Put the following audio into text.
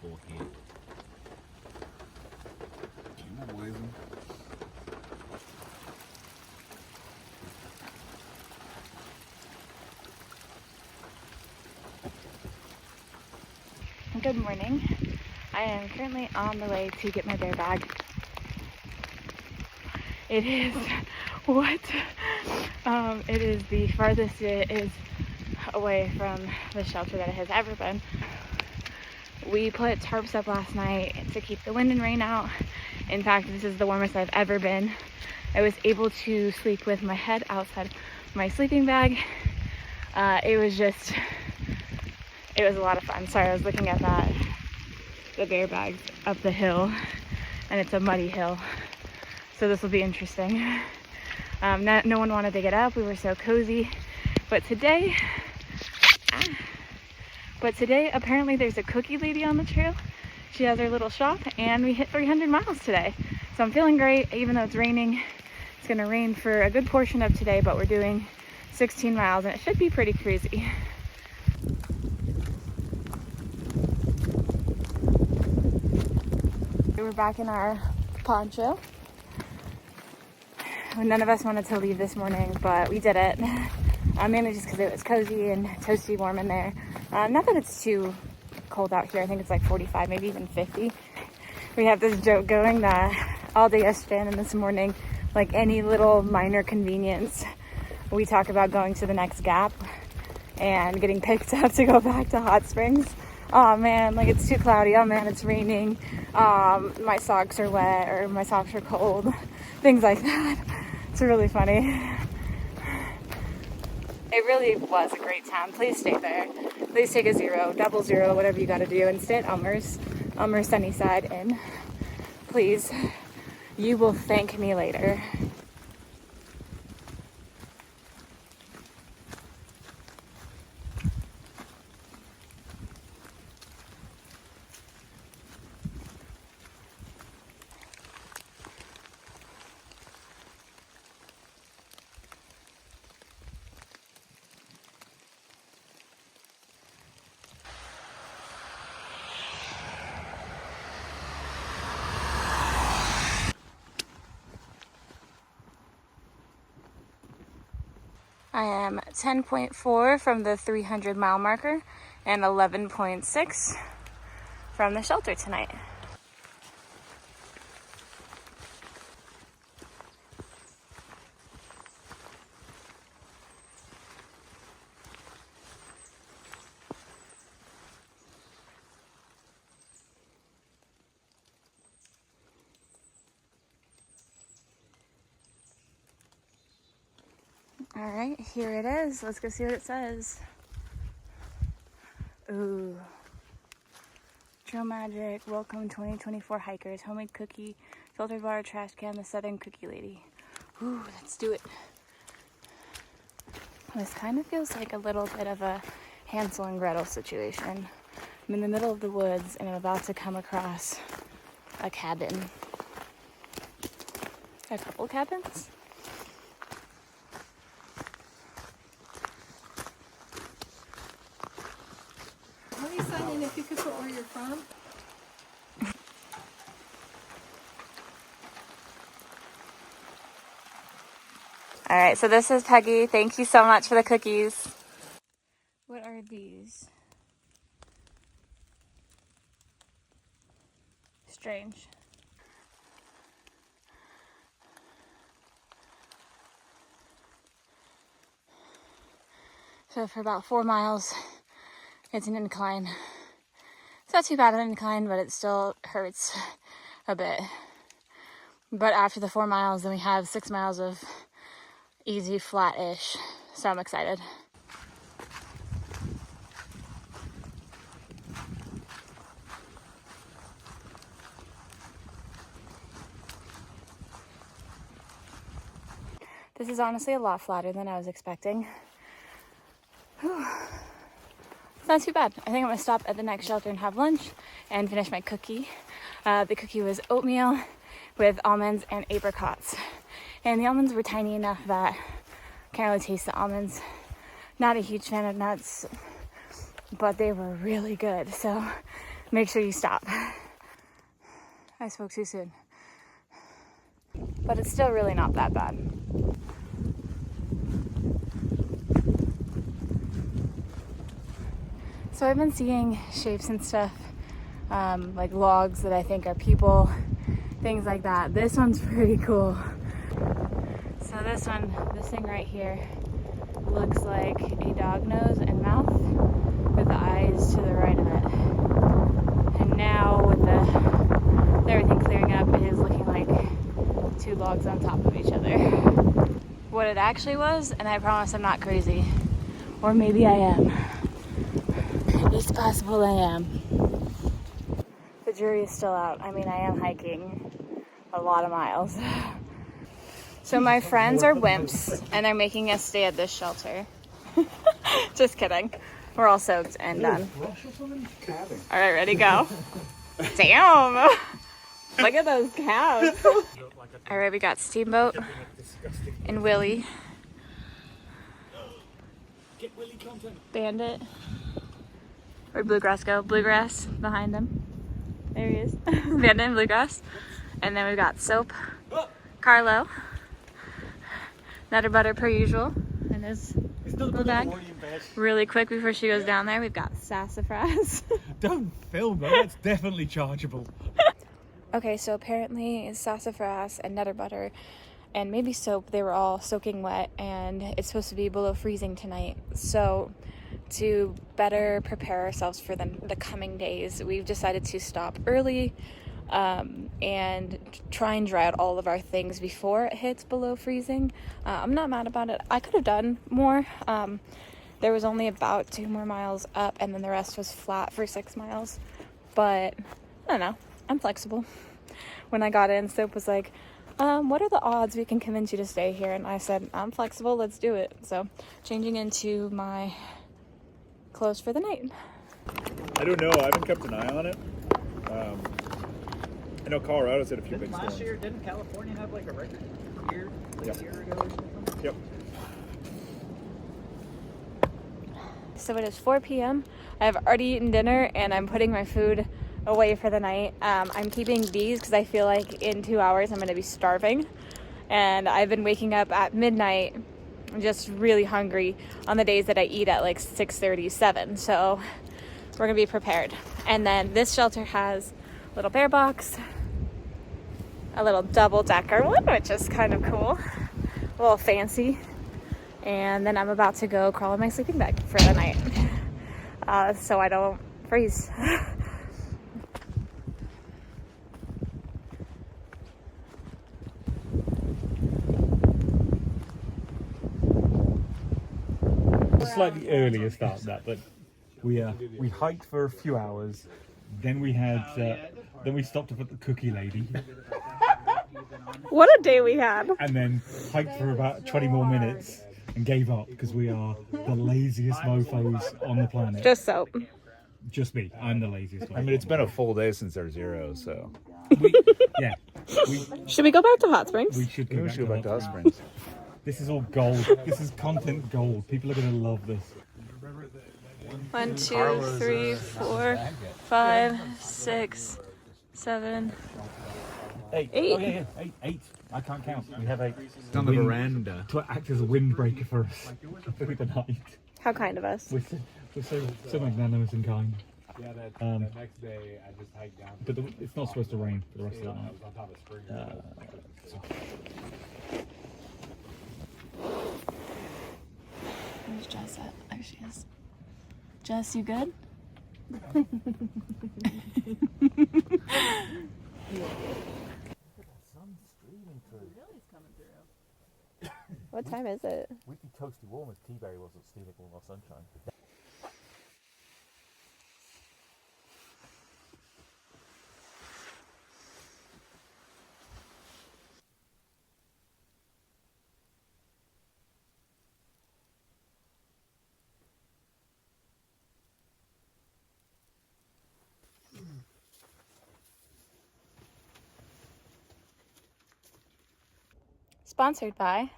full heat. Keep them blazing. Good morning. I am currently on the way to get my bear bag. It is it is the farthest it is away from the shelter that it has ever been. We put tarps up last night to keep the wind and rain out. In fact, this is the warmest I've ever been. I was able to sleep with my head outside my sleeping bag. It was a lot of fun. Sorry, I was looking at the bear bags up the hill, and it's a muddy hill, so this will be interesting. No one wanted to get up. We were so cozy, but today apparently there's a cookie lady on the trail. She has her little shop, and we hit 300 miles today, so I'm feeling great. Even though it's raining, it's gonna rain for a good portion of today, but we're doing 16 miles, and it should be pretty crazy. We're back in our poncho. None of us wanted to leave this morning, but we did it. Mainly just because it was cozy and toasty warm in there. Not that it's too cold out here. I think it's like 45, maybe even 50. We have this joke going that all day yesterday and this morning, like any little minor convenience, we talk about going to the next gap and getting picked up to go back to Hot Springs. Oh man, like it's too cloudy. Oh man, it's raining. My socks are wet, or my socks are cold. Things like that. It's really funny. It really was a great time. Please stay there. Please take a 0, 00, whatever you gotta do, and stay at Elmer's Sunnyside Inn. Please. You will thank me later. I am 10.4 from the 300 mile marker and 11.6 from the shelter tonight. All right, here it is. Let's go see what it says. Ooh. Trail Magic, welcome 2024 hikers, homemade cookie, filtered water, trash can, the Southern Cookie Lady. Ooh, let's do it. This kind of feels like a little bit of a Hansel and Gretel situation. I'm in the middle of the woods and I'm about to come across a cabin. A couple cabins? Let me sign in if you could put where you're from. All right, so this is Peggy. Thank you so much for the cookies. What are these? Strange. So for about 4 miles, it's an incline. It's not too bad of an incline, but it still hurts a bit. But after the 4 miles, then we have 6 miles of easy, flat-ish. So I'm excited. This is honestly a lot flatter than I was expecting. Whew. It's not too bad. I think I'm gonna stop at the next shelter and have lunch and finish my cookie. The cookie was oatmeal with almonds and apricots. And the almonds were tiny enough that I can't really taste the almonds. Not a huge fan of nuts, but they were really good. So make sure you stop. I spoke too soon. But it's still really not that bad. So I've been seeing shapes and stuff, like logs that I think are people, things like that. This one's pretty cool. So this thing right here looks like a dog nose and mouth with the eyes to the right of it. And now with everything clearing up, it is looking like two logs on top of each other. What it actually was, and I promise I'm not crazy, or maybe I am. It's possible I am. The jury is still out. I mean, I am hiking a lot of miles. So my friends are wimps, and they're making us stay at this shelter. Just kidding. We're all soaked and done. All right, ready, go. Damn! Look at those calves. All right, we got Steamboat and Willie. Bandit. Where'd Bluegrass go? Bluegrass behind him. There he is. Bandit and Bluegrass. And then we've got Soap, Carlo, Nutter Butter per usual, and his little bag. Really quick before she goes down there, we've got Sassafras. Don't film that. That's definitely chargeable. Okay, so apparently Sassafras and Nutter Butter and maybe Soap, they were all soaking wet, and it's supposed to be below freezing tonight. So to better prepare ourselves for the coming days, we've decided to stop early and try and dry out all of our things before it hits below freezing. I'm not mad about it. I could have done more. There was only about 2 more miles up, and then the rest was flat for 6 miles. But I don't know. I'm flexible. When I got in, Soap was like, what are the odds we can convince you to stay here? And I said, I'm flexible, let's do it. So changing into my clothes for the night. I don't know. I haven't kept an eye on it. I know Colorado's had a few big storms. Last year, didn't California have like a record year, Yep. a year ago or something? Yep. So it is 4 p.m. I've already eaten dinner, and I'm putting my food away for the night. I'm keeping these because I feel like in 2 hours I'm going to be starving. And I've been waking up at midnight just really hungry on the days that I eat at like 6:30, 7. So we're going to be prepared. And then this shelter has a little bear box, a little double-decker one, which is kind of cool, a little fancy. And then I'm about to go crawl in my sleeping bag for the night, so I don't freeze. Slightly earlier start than that, but we hiked for a few hours. Then we had then we stopped up at the cookie lady, What a day we had. and then hiked for about 20 more minutes and gave up because we are the laziest mofos on the planet. Just Soap. Just me. I'm the laziest. I mean, it's been a full day since our zero, so Yeah. Should we go back to Hot Springs? We should maybe go we back should to go back to Hot Hot Springs. Springs. This is all gold. This is content gold. People are going to love this. 1, 2, 3, 4, 5, 6, 7, 8. 8. Oh, yeah. 8. I can't count. We have 8. It's on the veranda. To act as a windbreaker for us through the night. How kind of us. We're so magnanimous and kind. Yeah, that next day I just hiked down. But it's not supposed to rain for the rest of the I night. was on top of spring. Where's Jess at? There she is. Jess, you good? What time is it? We'd be toasty warm if T-Berry wasn't stealing all our sunshine. Sponsored by